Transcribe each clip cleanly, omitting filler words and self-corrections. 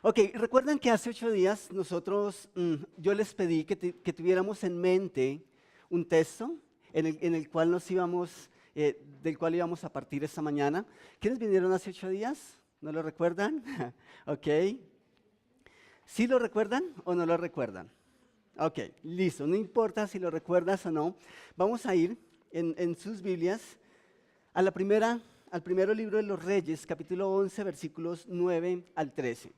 Ok, recuerdan que hace 8 días yo les pedí que tuviéramos en mente un texto en el cual del cual íbamos a partir esta mañana. ¿Quiénes vinieron hace 8 días? ¿No lo recuerdan? Ok. ¿Sí lo recuerdan o no lo recuerdan? Ok, listo. No importa si lo recuerdas o no. Vamos a ir en sus Biblias al primero libro de los Reyes, capítulo 11, versículos 9 al 13.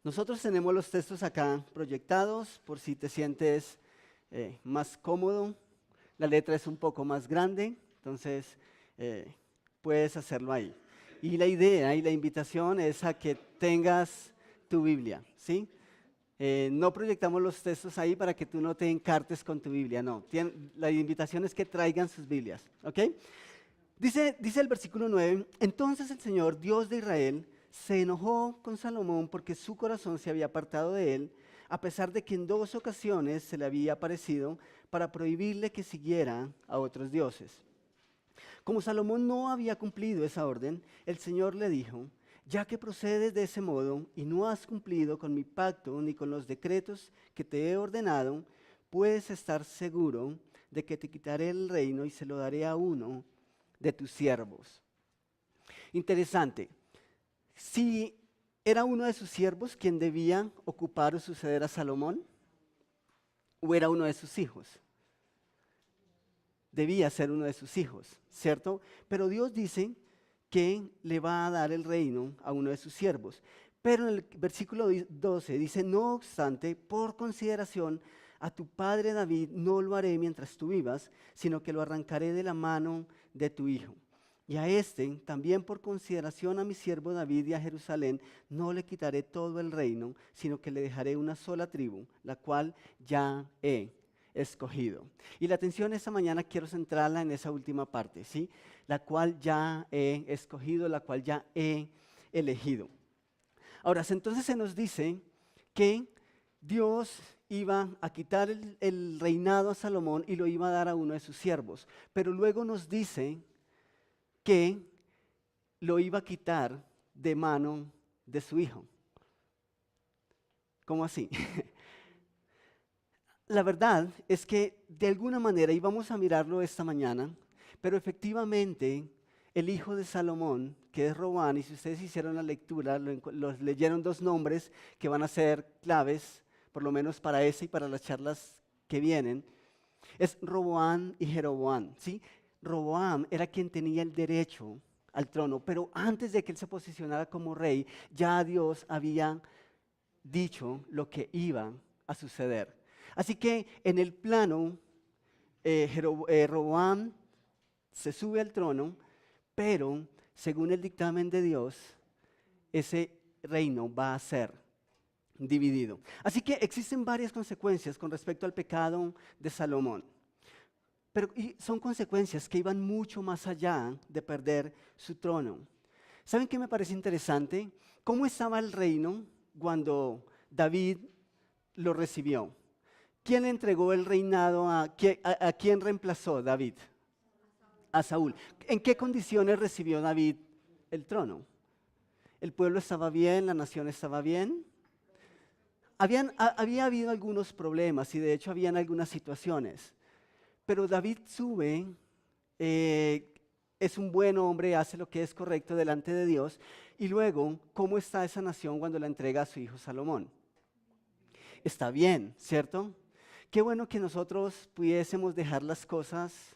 Nosotros tenemos los textos acá proyectados por si te sientes más cómodo. La letra es un poco más grande, entonces puedes hacerlo ahí. Y la idea y la invitación es a que tengas tu Biblia, ¿sí? No proyectamos los textos ahí para que tú no te encartes con tu Biblia, no. La invitación es que traigan sus Biblias, ¿ok? Dice el versículo 9, entonces el Señor, Dios de Israel, se enojó con Salomón porque su corazón se había apartado de él, a pesar de que en 2 ocasiones se le había aparecido para prohibirle que siguiera a otros dioses. Como Salomón no había cumplido esa orden, el Señor le dijo, ya que procedes de ese modo y no has cumplido con mi pacto ni con los decretos que te he ordenado, puedes estar seguro de que te quitaré el reino y se lo daré a uno de tus siervos. Interesante. Si era uno de sus siervos quien debía ocupar o suceder a Salomón, o era uno de sus hijos. Debía ser uno de sus hijos, ¿cierto? Pero Dios dice que le va a dar el reino a uno de sus siervos. Pero en el versículo 12 dice, no obstante, por consideración a tu padre David no lo haré mientras tú vivas, sino que lo arrancaré de la mano de tu hijo. Y a este, también por consideración a mi siervo David y a Jerusalén, no le quitaré todo el reino, sino que le dejaré una sola tribu, la cual ya he escogido. Y la atención esta mañana quiero centrarla en esa última parte, ¿sí? La cual ya he escogido, la cual ya he elegido. Ahora, entonces se nos dice que Dios iba a quitar el reinado a Salomón y lo iba a dar a uno de sus siervos, pero luego nos dice que lo iba a quitar de mano de su hijo. ¿Cómo así? La verdad es que de alguna manera, y vamos a mirarlo esta mañana, pero efectivamente el hijo de Salomón, que es Roboam, y si ustedes hicieron la lectura, los leyeron 2 nombres que van a ser claves, por lo menos para ese y para las charlas que vienen, es Roboam y Jeroboam, ¿sí? Roboam era quien tenía el derecho al trono, pero antes de que él se posicionara como rey, ya Dios había dicho lo que iba a suceder. Así que en el plano, Roboam se sube al trono, pero según el dictamen de Dios, ese reino va a ser dividido. Así que existen varias consecuencias con respecto al pecado de Salomón. Y son consecuencias que iban mucho más allá de perder su trono. ¿Saben qué me parece interesante? ¿Cómo estaba el reino cuando David lo recibió? ¿Quién le entregó el reinado a quién reemplazó David? A Saúl. ¿En qué condiciones recibió David el trono? ¿El pueblo estaba bien? ¿La nación estaba bien? Había habido algunos problemas y de hecho habían algunas situaciones. Pero David sube, es un buen hombre, hace lo que es correcto delante de Dios. Y luego, ¿cómo está esa nación cuando la entrega a su hijo Salomón? Está bien, ¿cierto? Qué bueno que nosotros pudiésemos dejar las cosas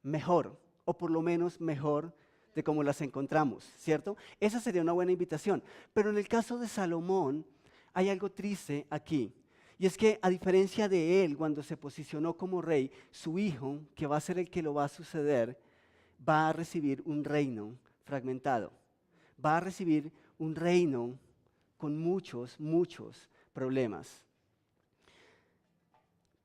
mejor, o por lo menos mejor de como las encontramos, ¿cierto? Esa sería una buena invitación. Pero en el caso de Salomón, hay algo triste aquí. Y es que a diferencia de él, cuando se posicionó como rey, su hijo, que va a ser el que lo va a suceder, va a recibir un reino fragmentado. Va a recibir un reino con muchos, muchos problemas.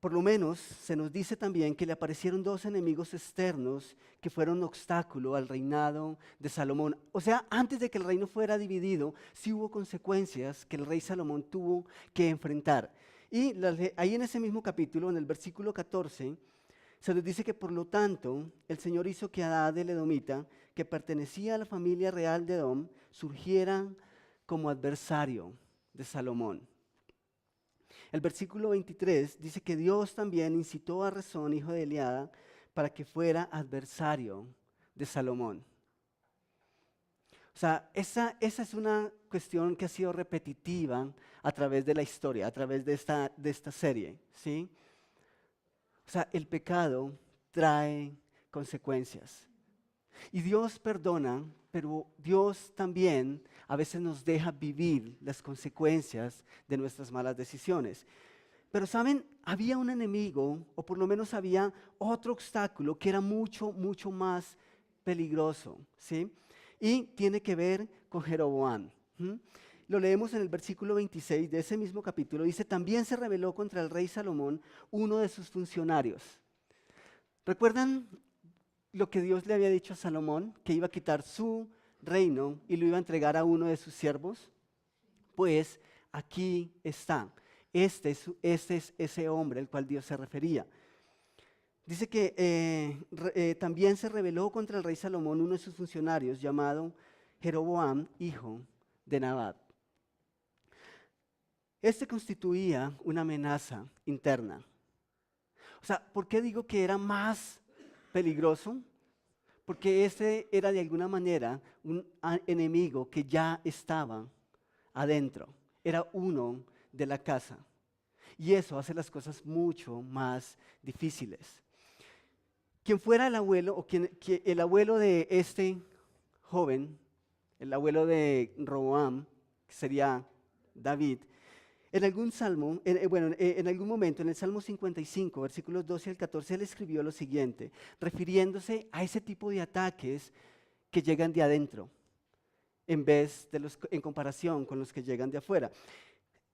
Por lo menos se nos dice también que le aparecieron 2 enemigos externos que fueron obstáculo al reinado de Salomón. O sea, antes de que el reino fuera dividido, sí hubo consecuencias que el rey Salomón tuvo que enfrentar. Y ahí en ese mismo capítulo, en el versículo 14, se nos dice que por lo tanto el Señor hizo que Hadad el Edomita, que pertenecía a la familia real de Edom, surgiera como adversario de Salomón. El versículo 23 dice que Dios también incitó a Rezón, hijo de Eliada, para que fuera adversario de Salomón. O sea, esa es una cuestión que ha sido repetitiva a través de la historia, a través de esta serie, ¿sí? O sea, el pecado trae consecuencias. Y Dios perdona, pero Dios también a veces nos deja vivir las consecuencias de nuestras malas decisiones. Pero saben, había un enemigo, o por lo menos había otro obstáculo que era mucho, mucho más peligroso, ¿sí? Y tiene que ver con Jeroboam. Lo leemos en el versículo 26 de ese mismo capítulo. Dice, también se rebeló contra el rey Salomón uno de sus funcionarios. ¿Recuerdan lo que Dios le había dicho a Salomón? Que iba a quitar su reino y lo iba a entregar a uno de sus siervos. Pues aquí está. Este es ese hombre al cual Dios se refería. Dice que también se rebeló contra el rey Salomón uno de sus funcionarios llamado Jeroboam, hijo de Nabat. Este constituía una amenaza interna. O sea, ¿por qué digo que era más peligroso? Porque este era de alguna manera un enemigo que ya estaba adentro. Era uno de la casa. Y eso hace las cosas mucho más difíciles. Quien fuera el abuelo, o el abuelo de este joven, el abuelo de Roboam, que sería David, en algún salmo, en algún momento, en el Salmo 55, versículos 12 al 14, él escribió lo siguiente, refiriéndose a ese tipo de ataques que llegan de adentro, en comparación con los que llegan de afuera.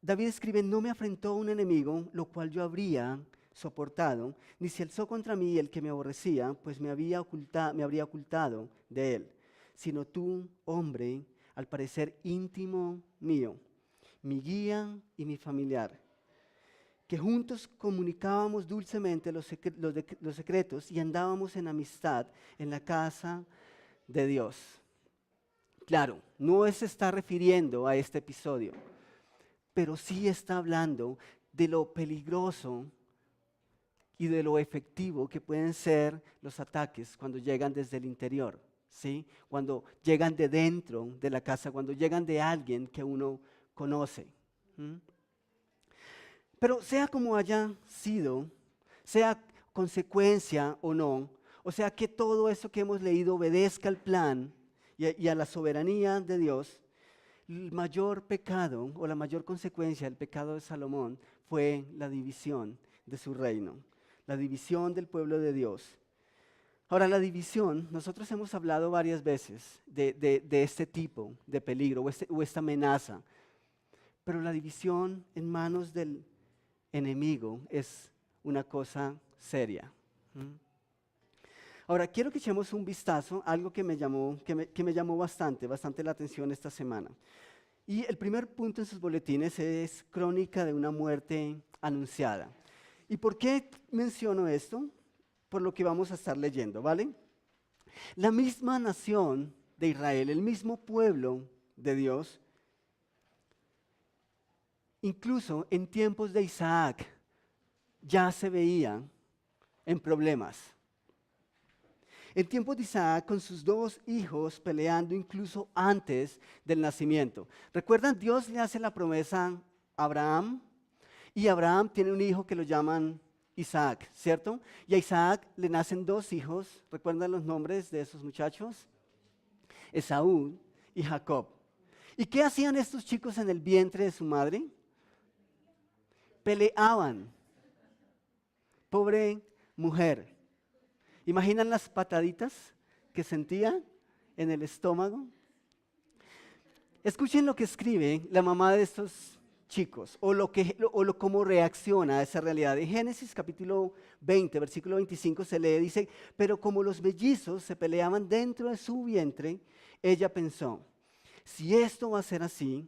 David escribe, no me afrentó un enemigo, lo cual yo habría soportado, ni se alzó contra mí el que me aborrecía, pues me habría ocultado de él, sino tú, hombre, al parecer íntimo mío, mi guía y mi familiar, que juntos comunicábamos dulcemente los secretos y andábamos en amistad en la casa de Dios. Claro, no se está refiriendo a este episodio, pero sí está hablando de lo peligroso y de lo efectivo que pueden ser los ataques cuando llegan desde el interior, ¿sí? Cuando llegan de dentro de la casa, cuando llegan de alguien que uno conoce. Pero sea como haya sido, sea consecuencia o no, o sea que todo eso que hemos leído obedezca al plan y a la soberanía de Dios, el mayor pecado o la mayor consecuencia del pecado de Salomón fue la división de su reino, la división del pueblo de Dios. Ahora, la división, nosotros hemos hablado varias veces de este tipo de peligro o esta amenaza, pero la división en manos del enemigo es una cosa seria. Ahora, quiero que echemos un vistazo a algo que me llamó bastante la atención esta semana. Y el primer punto en sus boletines es crónica de una muerte anunciada. ¿Y por qué menciono esto? Por lo que vamos a estar leyendo, ¿vale? La misma nación de Israel, el mismo pueblo de Dios, incluso en tiempos de Isaac, ya se veía en problemas. En tiempos de Isaac, con sus dos hijos peleando incluso antes del nacimiento. ¿Recuerdan? Dios le hace la promesa a Abraham y Abraham tiene un hijo que lo llaman Isaac, ¿cierto? Y a Isaac le nacen dos hijos. ¿Recuerdan los nombres de esos muchachos? Esaú y Jacob. ¿Y qué hacían estos chicos en el vientre de su madre? Peleaban. Pobre mujer. ¿Imaginan las pataditas que sentía en el estómago? Escuchen lo que escribe la mamá de estos chicos cómo reacciona a esa realidad. En Génesis capítulo 20, versículo 25 se lee, dice, pero como los mellizos se peleaban dentro de su vientre, ella pensó, si esto va a ser así,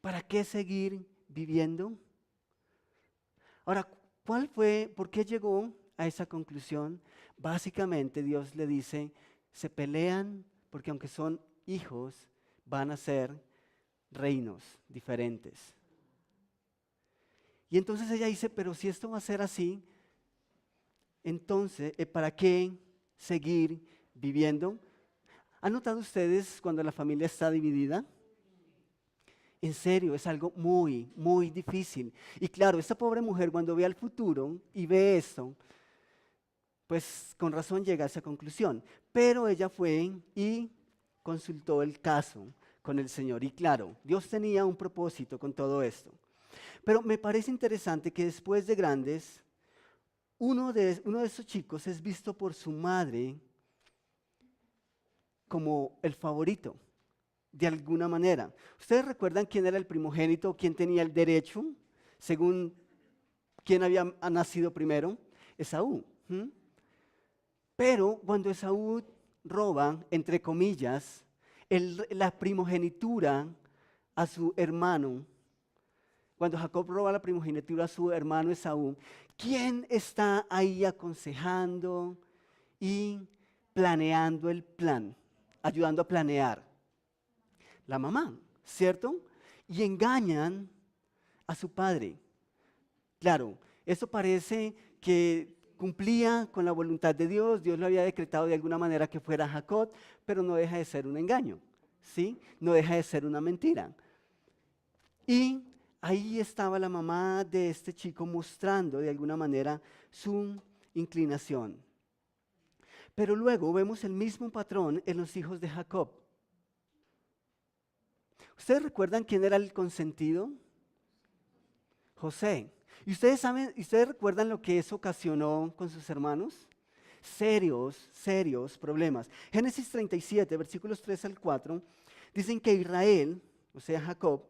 ¿para qué seguir viviendo? Ahora, ¿por qué llegó a esa conclusión? Básicamente Dios le dice, se pelean porque aunque son hijos, van a ser reinos diferentes. Y entonces ella dice, pero si esto va a ser así, entonces, ¿para qué seguir viviendo? ¿Han notado ustedes cuando la familia está dividida? En serio, es algo muy, muy difícil. Y claro, esta pobre mujer cuando ve al futuro y ve esto, pues con razón llega a esa conclusión. Pero ella fue y consultó el caso con el Señor. Y claro, Dios tenía un propósito con todo esto. Pero me parece interesante que después de grandes, uno de esos chicos es visto por su madre como el favorito, de alguna manera. ¿Ustedes recuerdan quién era el primogénito, quién tenía el derecho, según quién había nacido primero? Esaú. Pero cuando Esaú roba, entre comillas, la primogenitura a su hermano, cuando Jacob roba la primogenitura a su hermano Esaú, ¿quién está ahí aconsejando y planeando el plan, ayudando a planear? La mamá, ¿cierto? Y engañan a su padre. Claro, eso parece que cumplía con la voluntad de Dios, Dios lo había decretado de alguna manera que fuera Jacob, pero no deja de ser un engaño, ¿sí? No deja de ser una mentira. Y ahí estaba la mamá de este chico mostrando de alguna manera su inclinación. Pero luego vemos el mismo patrón en los hijos de Jacob. ¿Ustedes recuerdan quién era el consentido? José. ¿Y ustedes recuerdan lo que eso ocasionó con sus hermanos? Serios problemas. Génesis 37, versículos 3 al 4, dicen que Israel, o sea Jacob,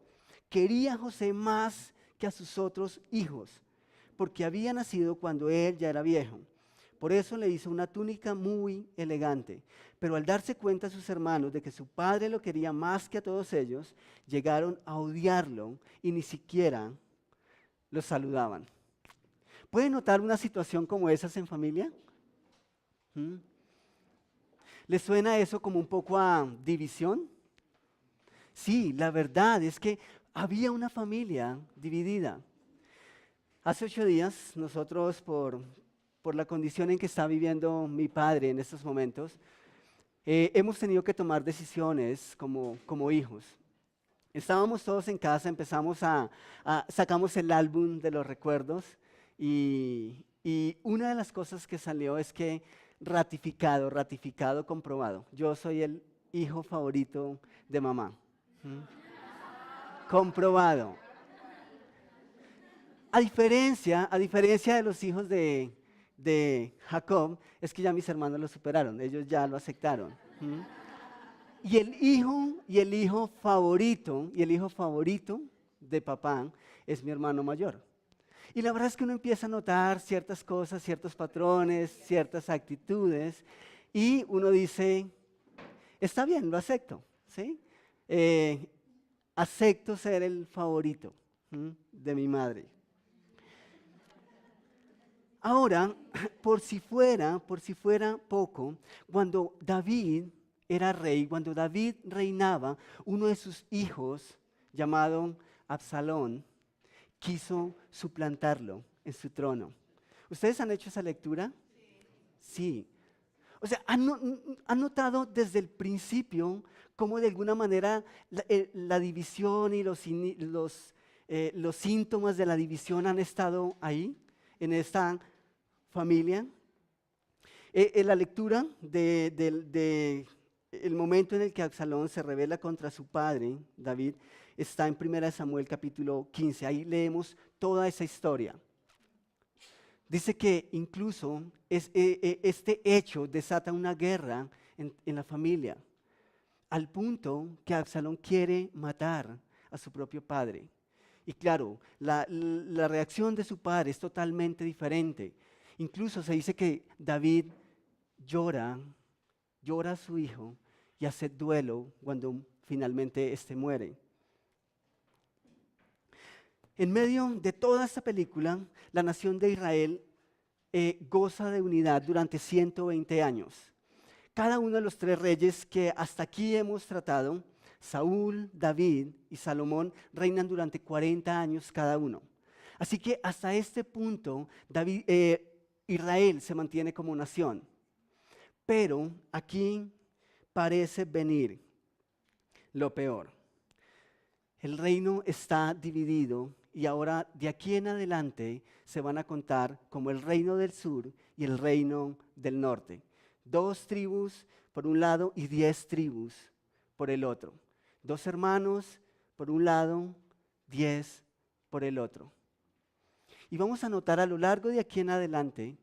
quería a José más que a sus otros hijos, porque había nacido cuando él ya era viejo. Por eso le hizo una túnica muy elegante. Pero al darse cuenta sus hermanos de que su padre lo quería más que a todos ellos, llegaron a odiarlo y ni siquiera los saludaban. ¿Pueden notar una situación como esas en familia? ¿Les suena eso como un poco a división? Sí, la verdad es que había una familia dividida. Hace 8 días, nosotros por la condición en que está viviendo mi padre en estos momentos, hemos tenido que tomar decisiones como hijos. Estábamos todos en casa, sacamos el álbum de los recuerdos y una de las cosas que salió es que ratificado, comprobado. Yo soy el hijo favorito de mamá. Comprobado. A diferencia de los hijos de Jacob, es que ya mis hermanos lo superaron, ellos ya lo aceptaron. Y el hijo favorito de papá es mi hermano mayor. Y la verdad es que uno empieza a notar ciertas cosas, ciertos patrones, ciertas actitudes, y uno dice, está bien, lo acepto, ¿sí? Acepto ser el favorito de mi madre. Ahora, por si fuera poco, cuando David era rey, cuando David reinaba, uno de sus hijos, llamado Absalón, quiso suplantarlo en su trono. ¿Ustedes han hecho esa lectura? Sí. O sea, ¿han notado desde el principio cómo de alguna manera la división y los síntomas de la división han estado ahí, en esta familia? En la lectura del momento en el que Absalón se rebela contra su padre, David, está en 1 Samuel capítulo 15. Ahí leemos toda esa historia. Dice que incluso este hecho desata una guerra en la familia, al punto que Absalón quiere matar a su propio padre. Y claro, la reacción de su padre es totalmente diferente. Incluso se dice que David llora a su hijo y hace duelo cuando finalmente éste muere. En medio de toda esta película, la nación de Israel goza de unidad durante 120 años. Cada uno de los 3 reyes que hasta aquí hemos tratado Saúl, David y Salomón reinan durante 40 años cada uno. Así que hasta este punto Israel se mantiene como nación. Pero aquí parece venir lo peor. El reino está dividido y ahora de aquí en adelante se van a contar como el reino del sur y el reino del norte. 2 tribus por un lado y 10 tribus por el otro. 2 hermanos por un lado, 10 por el otro. Y vamos a notar a lo largo de aquí en adelante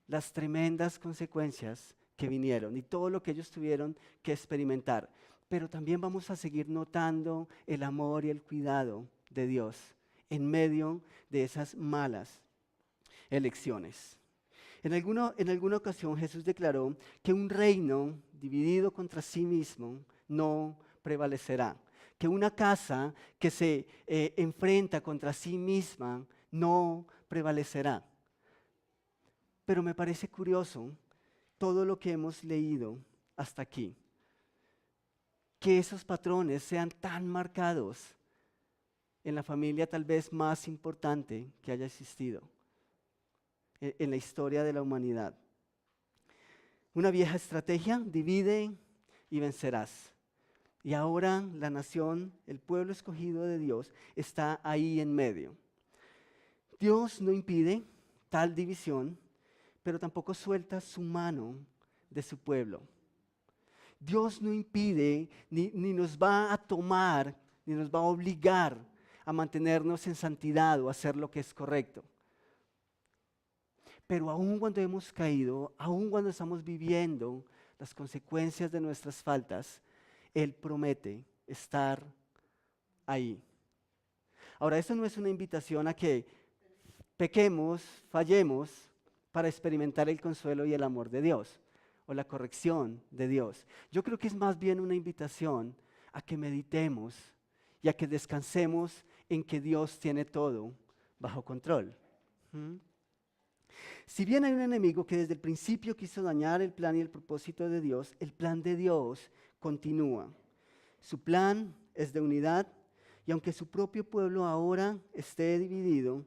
las tremendas consecuencias que vinieron y todo lo que ellos tuvieron que experimentar. Pero también vamos a seguir notando el amor y el cuidado de Dios en medio de esas malas elecciones. En alguna ocasión Jesús declaró que un reino dividido contra sí mismo no prevalecerá, que una casa que se enfrenta contra sí misma no prevalecerá. Pero me parece curioso todo lo que hemos leído hasta aquí, que esos patrones sean tan marcados en la familia tal vez más importante que haya existido en la historia de la humanidad. Una vieja estrategia: divide y vencerás. Y ahora la nación, el pueblo escogido de Dios, está ahí en medio. Dios no impide tal división, pero tampoco suelta su mano de su pueblo. Dios no impide ni nos va a tomar, ni nos va a obligar a mantenernos en santidad o a hacer lo que es correcto. Pero aun cuando hemos caído, aun cuando estamos viviendo las consecuencias de nuestras faltas, Él promete estar ahí. Ahora, esto no es una invitación a que pequemos, fallemos para experimentar el consuelo y el amor de Dios o la corrección de Dios. Yo creo que es más bien una invitación a que meditemos y a que descansemos en que Dios tiene todo bajo control. Si bien hay un enemigo que desde el principio quiso dañar el plan y el propósito de Dios, el plan de Dios continúa. Su plan es de unidad y aunque su propio pueblo ahora esté dividido,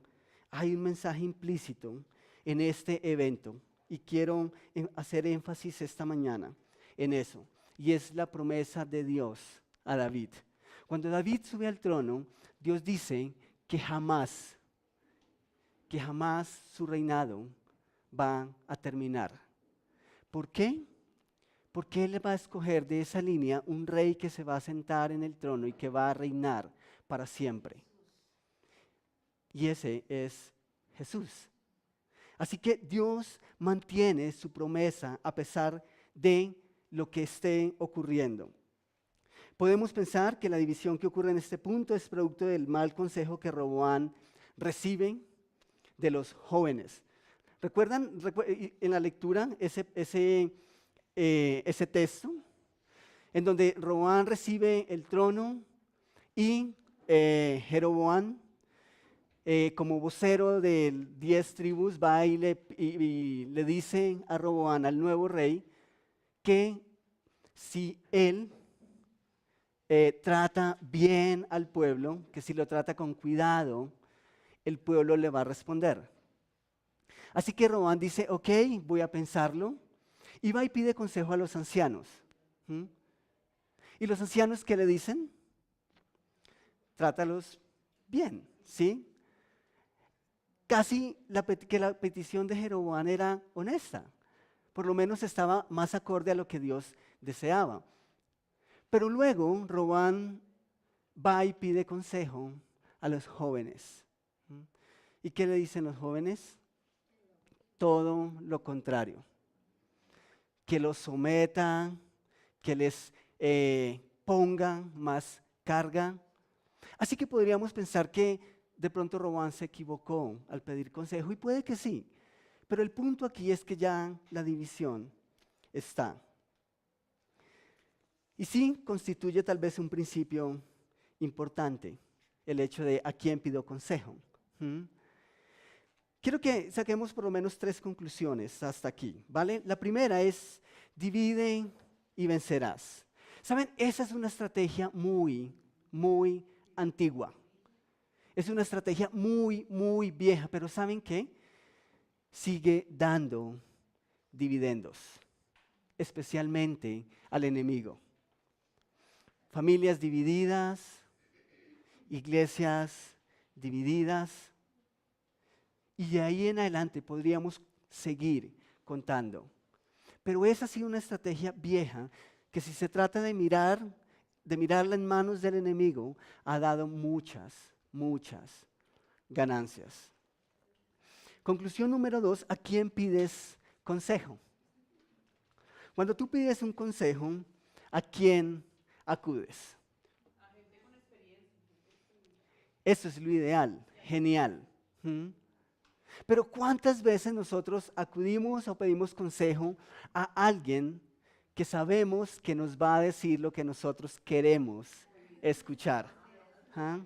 hay un mensaje implícito en este evento. Y quiero hacer énfasis esta mañana en eso. Y es la promesa de Dios a David. Cuando David sube al trono, Dios dice que jamás su reinado va a terminar. ¿Por qué? Porque Él va a escoger de esa línea un rey que se va a sentar en el trono y que va a reinar para siempre. Y ese es Jesús. Así que Dios mantiene su promesa a pesar de lo que esté ocurriendo. Podemos pensar que la división que ocurre en este punto es producto del mal consejo que Roboam recibe de los jóvenes. ¿Recuerdan en la lectura ese texto en donde Roboam recibe el trono y Jeroboam, como vocero de 10 tribus, va y le dice a Roboam, al nuevo rey, que si él trata bien al pueblo, que si lo trata con cuidado, el pueblo le va a responder. Así que Roboam dice, ok, voy a pensarlo, y va y pide consejo a los ancianos. ¿Y los ancianos qué le dicen? Trátalos bien, ¿sí? Casi que la petición de Jeroboam era honesta, por lo menos estaba más acorde a lo que Dios deseaba. Pero luego Roboam va y pide consejo a los jóvenes. ¿Y qué le dicen los jóvenes? Todo lo contrario. Que los someta, que les ponga más carga. Así que podríamos pensar que de pronto Roboam se equivocó al pedir consejo, y puede que sí, pero el punto aquí es que ya la división está. Y sí constituye tal vez un principio importante, el hecho de a quién pido consejo. Quiero que saquemos por lo menos 3 conclusiones hasta aquí, ¿vale? La primera es, divide y vencerás. ¿Saben? Esa es una estrategia muy, muy antigua. Es una estrategia muy, muy vieja, pero ¿saben qué? Sigue dando dividendos, especialmente al enemigo. Familias divididas, iglesias divididas, y de ahí en adelante podríamos seguir contando. Pero esa ha sido una estrategia vieja que si se trata de mirarla en manos del enemigo, ha dado muchas ganancias. Conclusión número 2, ¿a quién pides consejo? Cuando tú pides un consejo, ¿a quién acudes? A gente con experiencia. Eso es lo ideal, genial. ¿Mm? Pero ¿cuántas veces nosotros acudimos o pedimos consejo a alguien que sabemos que nos va a decir lo que nosotros queremos escuchar? ¿Ah?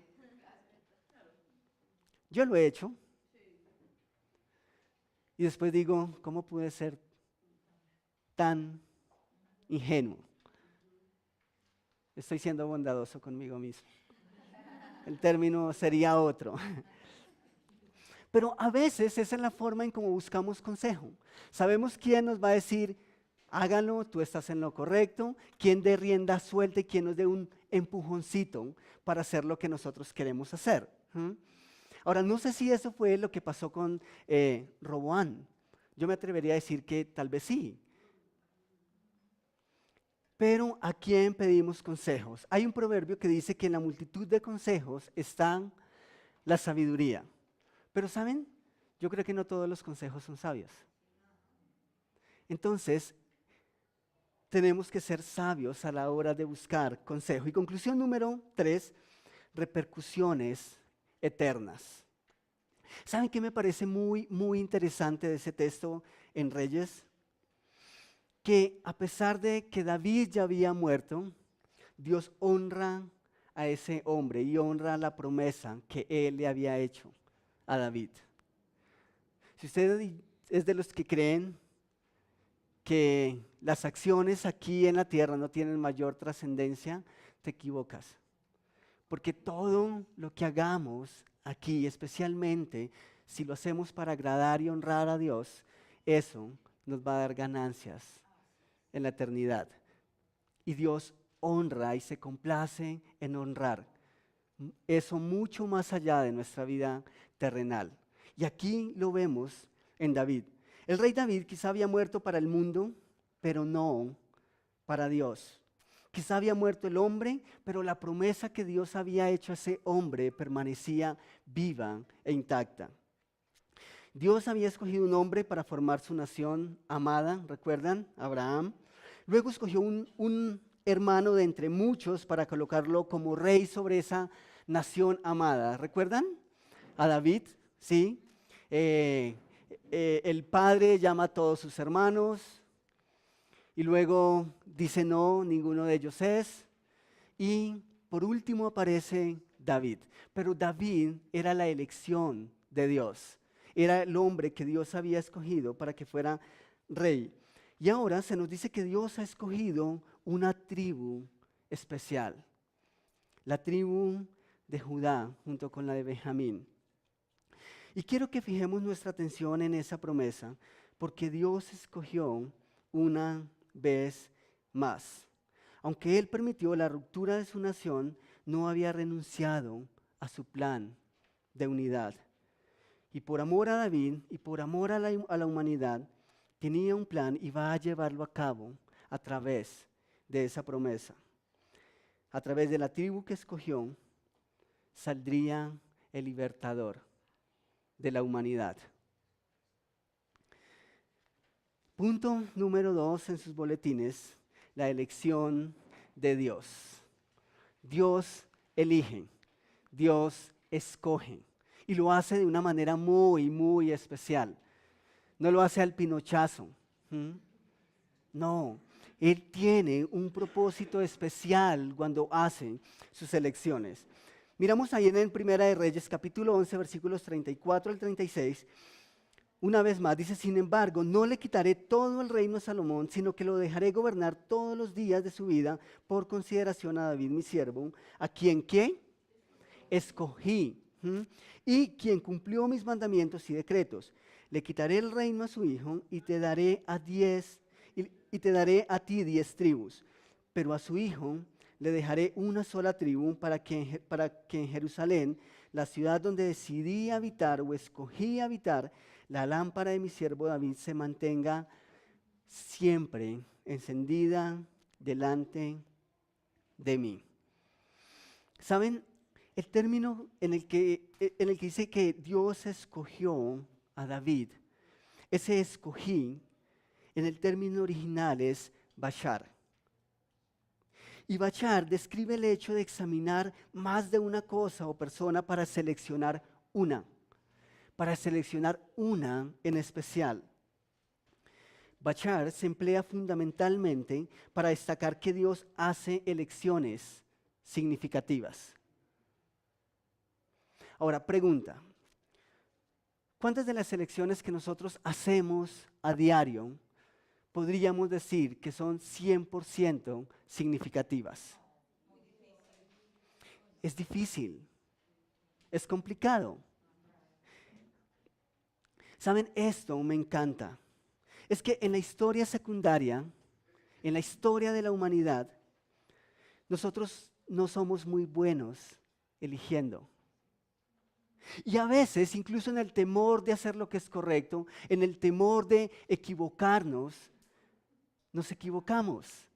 Yo lo he hecho. Y después digo, ¿cómo pude ser tan ingenuo? Estoy siendo bondadoso conmigo mismo. El término sería otro. Pero a veces esa es la forma en cómo buscamos consejo. Sabemos quién nos va a decir, hágalo, tú estás en lo correcto, quién dé rienda suelta y quién nos dé un empujoncito para hacer lo que nosotros queremos hacer. Ahora, no sé si eso fue lo que pasó con Roboán. Yo me atrevería a decir que tal vez sí. Pero ¿a quién pedimos consejos? Hay un proverbio que dice que en la multitud de consejos está la sabiduría. Pero ¿saben? Yo creo que no todos los consejos son sabios. Entonces, tenemos que ser sabios a la hora de buscar consejo. Y conclusión número 3, repercusiones eternas. ¿Saben qué me parece muy, muy interesante de ese texto en Reyes? Que a pesar de que David ya había muerto, Dios honra a ese hombre y honra la promesa que él le había hecho a David. Si usted es de los que creen que las acciones aquí en la tierra no tienen mayor trascendencia, te equivocas. Porque todo lo que hagamos aquí, especialmente si lo hacemos para agradar y honrar a Dios, eso nos va a dar ganancias en la eternidad. Y Dios honra y se complace en honrar eso mucho más allá de nuestra vida terrenal. Y aquí lo vemos en David. El rey David quizá había muerto para el mundo, pero no para Dios. Quizá había muerto el hombre, pero la promesa que Dios había hecho a ese hombre permanecía viva e intacta. Dios había escogido un hombre para formar su nación amada, ¿recuerdan? Abraham. Luego escogió un hermano de entre muchos para colocarlo como rey sobre esa nación amada. ¿Recuerdan? A David, ¿sí? El padre llama a todos sus hermanos y luego dice no, ninguno de ellos es. Y por último aparece David. Pero David era la elección de Dios. Era el hombre que Dios había escogido para que fuera rey. Y ahora se nos dice que Dios ha escogido una tribu especial. La tribu de Judá junto con la de Benjamín. Y quiero que fijemos nuestra atención en esa promesa, porque Dios escogió una vez más. Aunque Él permitió la ruptura de su nación, no había renunciado a su plan de unidad. Y por amor a David y por amor a la humanidad, tenía un plan y va a llevarlo a cabo a través de esa promesa. A través de la tribu que escogió, saldría el libertador de la humanidad. Punto número 2 en sus boletines, la elección de Dios. Dios elige, Dios escoge y lo hace de una manera muy, muy especial. No lo hace al pinochazo. No, Él tiene un propósito especial cuando hace sus elecciones. Miramos ahí en Primera de Reyes, capítulo 11, versículos 34 al 36. Una vez más, dice, sin embargo, no le quitaré todo el reino a Salomón, sino que lo dejaré gobernar todos los días de su vida por consideración a David, mi siervo, a quien, ¿qué? Escogí, y quien cumplió mis mandamientos y decretos. Le quitaré el reino a su hijo y te daré y te daré a ti 10 tribus, pero a su hijo le dejaré una sola tribu para que en Jerusalén, la ciudad donde decidí habitar o escogí habitar, la lámpara de mi siervo David se mantenga siempre encendida delante de mí. ¿Saben? El término en el que dice que Dios escogió a David, ese escogí, en el término original es bachar. Y bachar describe el hecho de examinar más de una cosa o persona para seleccionar una en especial. Bachar se emplea fundamentalmente para destacar que Dios hace elecciones significativas. Ahora, pregunta, ¿cuántas de las elecciones que nosotros hacemos a diario podríamos decir que son 100% significativas? Es difícil, es complicado. ¿Saben? Esto me encanta. Es que en la historia secundaria, en la historia de la humanidad, nosotros no somos muy buenos eligiendo. Y a veces, incluso en el temor de hacer lo que es correcto, en el temor de equivocarnos, nos equivocamos.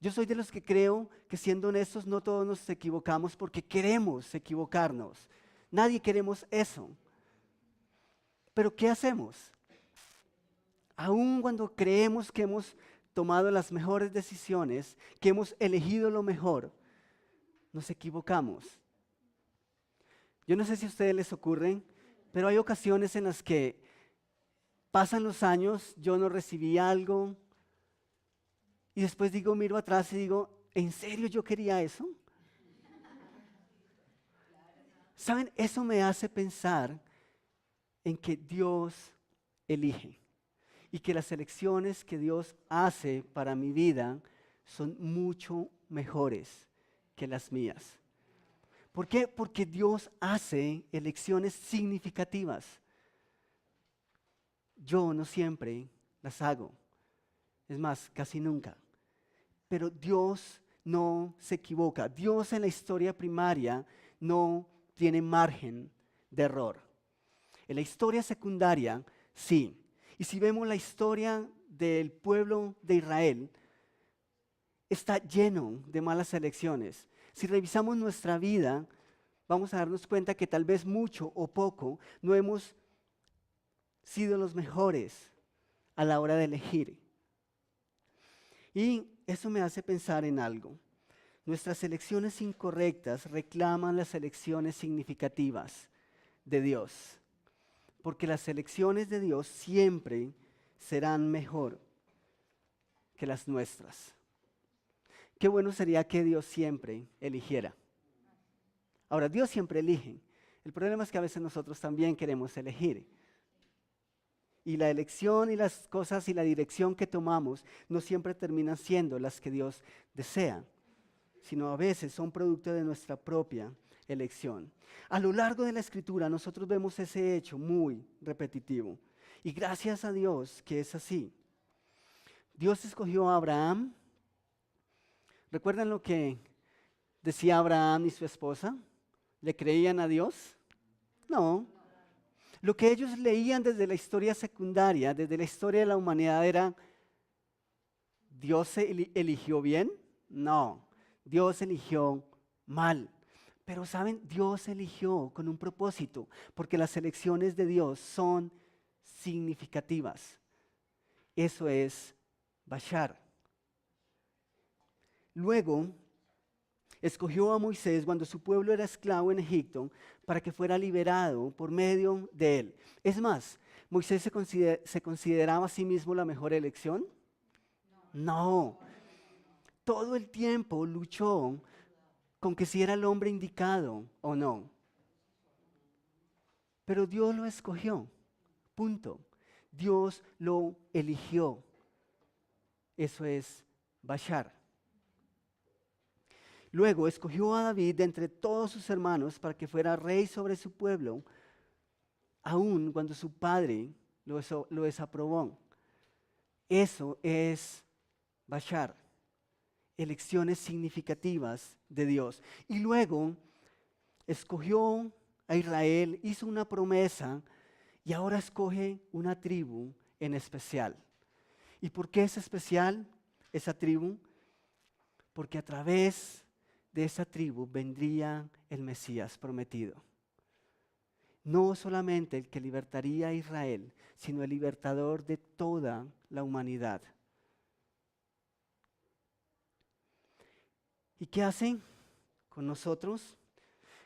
Yo soy de los que creo que, siendo honestos, no todos nos equivocamos porque queremos equivocarnos. Nadie queremos eso. Pero ¿qué hacemos? Aun cuando creemos que hemos tomado las mejores decisiones, que hemos elegido lo mejor, nos equivocamos. Yo no sé si a ustedes les ocurre, pero hay ocasiones en las que pasan los años, yo no recibí algo, y después miro atrás y digo, ¿en serio yo quería eso? ¿Saben? Eso me hace pensar en que Dios elige y que las elecciones que Dios hace para mi vida son mucho mejores que las mías. ¿Por qué? Porque Dios hace elecciones significativas. Yo no siempre las hago, es más, casi nunca. Pero Dios no se equivoca. Dios en la historia primaria no tiene margen de error. En la historia secundaria, sí. Y si vemos la historia del pueblo de Israel, está lleno de malas elecciones. Si revisamos nuestra vida, vamos a darnos cuenta que tal vez mucho o poco no hemos sido los mejores a la hora de elegir. Y eso me hace pensar en algo. Nuestras elecciones incorrectas reclaman las elecciones significativas de Dios. Porque las elecciones de Dios siempre serán mejor que las nuestras. Qué bueno sería que Dios siempre eligiera. Ahora, Dios siempre elige. El problema es que a veces nosotros también queremos elegir. Y la elección y las cosas y la dirección que tomamos no siempre terminan siendo las que Dios desea, sino a veces son producto de nuestra propia elección. A lo largo de la Escritura nosotros vemos ese hecho muy repetitivo. Y gracias a Dios que es así. Dios escogió a Abraham. ¿Recuerdan lo que decía Abraham y su esposa? ¿Le creían a Dios? No. Lo que ellos leían desde la historia secundaria, desde la historia de la humanidad era, ¿Dios eligió bien? No, Dios eligió mal. Pero ¿saben? Dios eligió con un propósito, porque las elecciones de Dios son significativas. Eso es bachar. Luego, escogió a Moisés cuando su pueblo era esclavo en Egipto para que fuera liberado por medio de él. Es más, ¿Moisés se consideraba a sí mismo la mejor elección? No. Todo el tiempo luchó con que si era el hombre indicado o no. Pero Dios lo escogió. Punto. Dios lo eligió. Eso es Bashar. Luego escogió a David de entre todos sus hermanos para que fuera rey sobre su pueblo, aun cuando su padre lo desaprobó. Eso es Bashar. Elecciones significativas de Dios. Y luego escogió a Israel, hizo una promesa y ahora escoge una tribu en especial. ¿Y por qué es especial esa tribu? Porque a través de esa tribu vendría el Mesías prometido. No solamente el que libertaría a Israel, sino el libertador de toda la humanidad. ¿Y qué hacen con nosotros?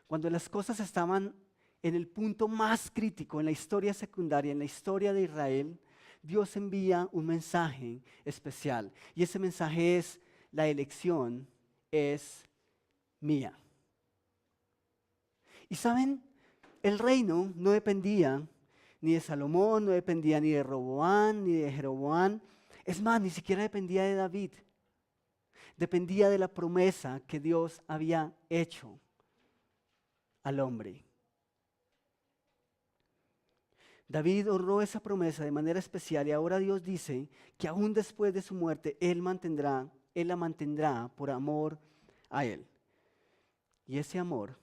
Cuando las cosas estaban en el punto más crítico en la historia secundaria, en la historia de Israel, Dios envía un mensaje especial. Y ese mensaje es: la elección es mía. Y saben, el reino no dependía ni de Salomón, no dependía ni de Roboán, ni de Jeroboán. Es más, ni siquiera dependía de David. Dependía de la promesa que Dios había hecho al hombre. David honró esa promesa de manera especial y ahora Dios dice que aún después de su muerte Él la mantendrá por amor a Él. Y ese amor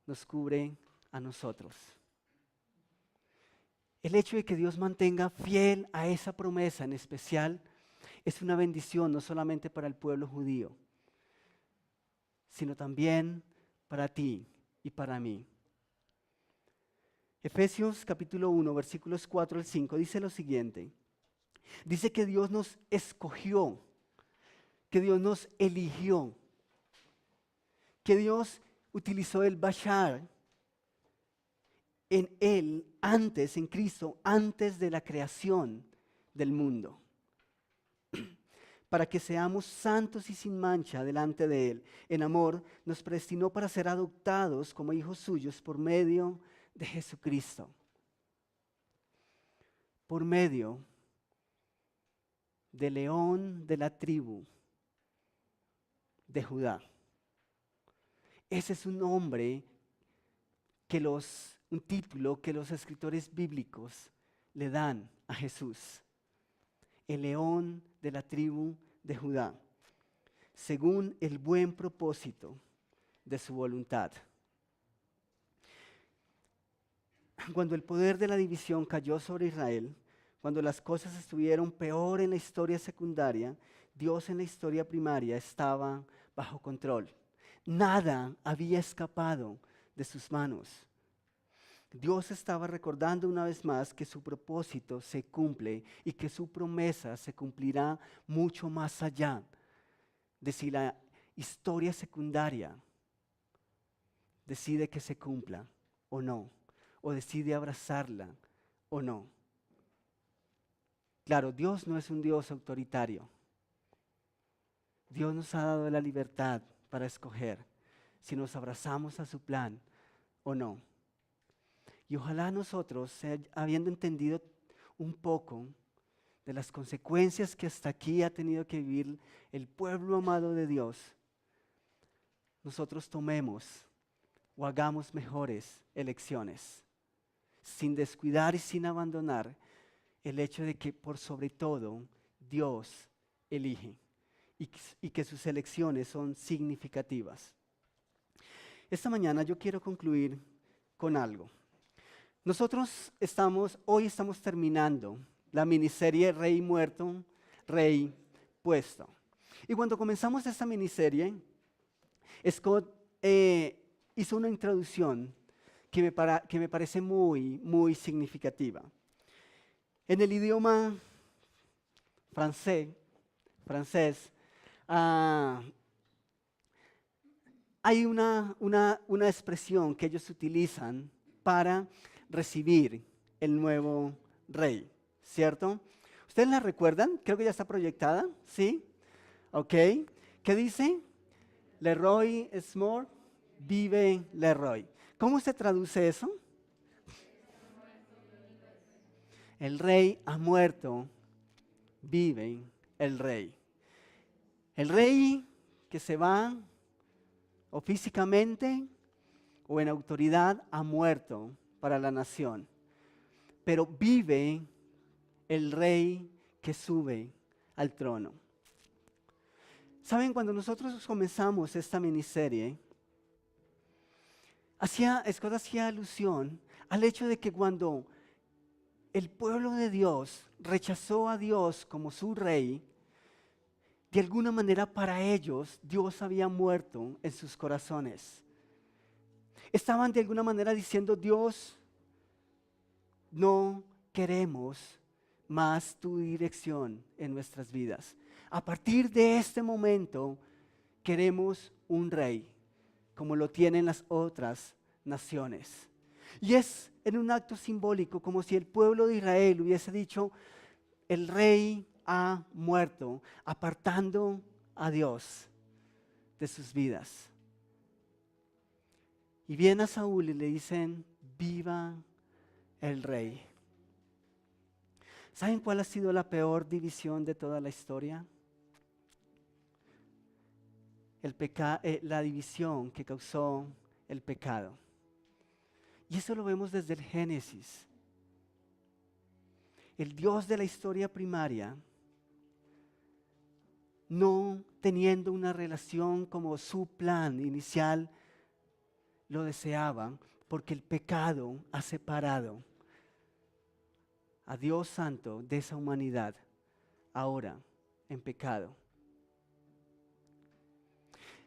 nos cubre a nosotros. El hecho de que Dios mantenga fiel a esa promesa en especial es una bendición no solamente para el pueblo judío, sino también para ti y para mí. Efesios capítulo 1, versículos 4 al 5 dice lo siguiente. Dice que Dios nos escogió, que Dios nos eligió, que Dios utilizó el Bashar en Él antes, en Cristo, antes de la creación del mundo, para que seamos santos y sin mancha delante de Él. En amor nos predestinó para ser adoptados como hijos suyos por medio de Jesucristo. Por medio del león de la tribu de Judá. Ese es un nombre un título que los escritores bíblicos le dan a Jesús. El león de la tribu de Judá, según el buen propósito de su voluntad. Cuando el poder de la división cayó sobre Israel, cuando las cosas estuvieron peor en la historia secundaria, Dios en la historia primaria estaba bajo control. Nada había escapado de sus manos. Dios estaba recordando una vez más que su propósito se cumple y que su promesa se cumplirá mucho más allá de si la historia secundaria decide que se cumpla o no, o decide abrazarla o no. Claro, Dios no es un Dios autoritario. Dios nos ha dado la libertad para escoger si nos abrazamos a su plan o no. Y ojalá nosotros, habiendo entendido un poco de las consecuencias que hasta aquí ha tenido que vivir el pueblo amado de Dios, nosotros tomemos o hagamos mejores elecciones, sin descuidar y sin abandonar el hecho de que por sobre todo Dios elige y que sus elecciones son significativas. Esta mañana yo quiero concluir con algo. Nosotros hoy estamos terminando la miniserie Rey Muerto, Rey Puesto. Y cuando comenzamos esta miniserie, Scott hizo una introducción que me parece muy, muy significativa. En el idioma francés, hay una expresión que ellos utilizan para recibir el nuevo rey, ¿cierto? ¿Ustedes la recuerdan? Creo que ya está proyectada, ¿sí? Ok. ¿Qué dice? Le roi est mort, vive le roi. ¿Cómo se traduce eso? El rey ha muerto, vive el rey. El rey que se va o físicamente o en autoridad ha muerto para la nación. Pero vive el rey que sube al trono. Saben, cuando nosotros comenzamos esta miniserie, Scott hacía alusión al hecho de que cuando el pueblo de Dios rechazó a Dios como su rey, de alguna manera para ellos Dios había muerto en sus corazones. Estaban de alguna manera diciendo: Dios, no queremos más tu dirección en nuestras vidas. A partir de este momento queremos un rey, como lo tienen las otras naciones. Y es en un acto simbólico, como si el pueblo de Israel hubiese dicho: el rey ha muerto, apartando a Dios de sus vidas. Y viene a Saúl y le dicen: viva el rey. ¿Saben cuál ha sido la peor división de toda la historia? La división que causó el pecado. Y eso lo vemos desde el Génesis. El Dios de la historia primaria, no teniendo una relación como su plan inicial lo deseaba, porque el pecado ha separado a Dios Santo de esa humanidad, ahora en pecado.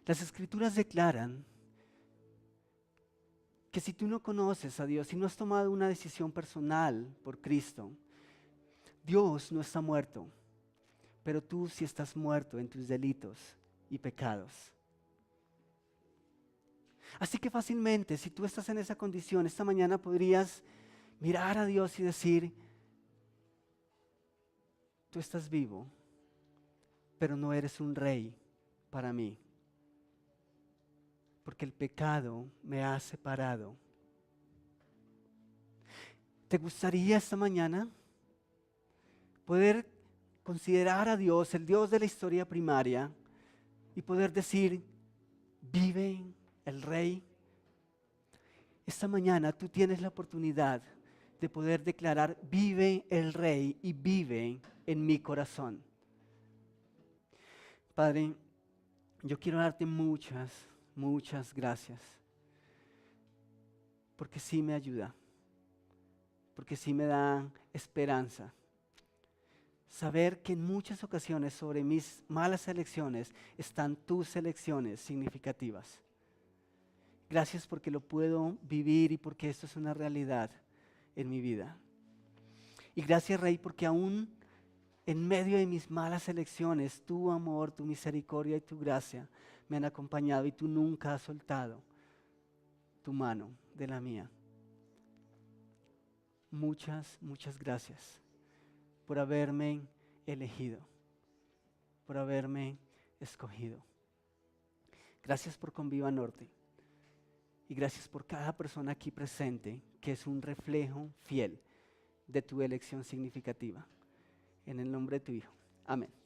Las Escrituras declaran que si tú no conoces a Dios, si no has tomado una decisión personal por Cristo, Dios no está muerto, pero tú sí estás muerto en tus delitos y pecados. Así que fácilmente, si tú estás en esa condición, esta mañana podrías mirar a Dios y decir: tú estás vivo, pero no eres un rey para mí, porque el pecado me ha separado. ¿Te gustaría esta mañana poder considerar a Dios, el Dios de la historia primaria, y poder decir: vive el rey? Esta mañana tú tienes la oportunidad de poder declarar: vive el rey y vive en mi corazón. Padre, yo quiero darte muchas gracias, porque sí me ayuda, porque sí me da esperanza saber que en muchas ocasiones sobre mis malas elecciones están tus elecciones significativas. Gracias porque lo puedo vivir y porque esto es una realidad en mi vida. Y gracias, Rey, porque aún en medio de mis malas elecciones, tu amor, tu misericordia y tu gracia me han acompañado, y tú nunca has soltado tu mano de la mía. Muchas gracias por haberme elegido, por haberme escogido. Gracias por Conviva Norte, y gracias por cada persona aquí presente que es un reflejo fiel de tu elección significativa. En el nombre de tu Hijo. Amén.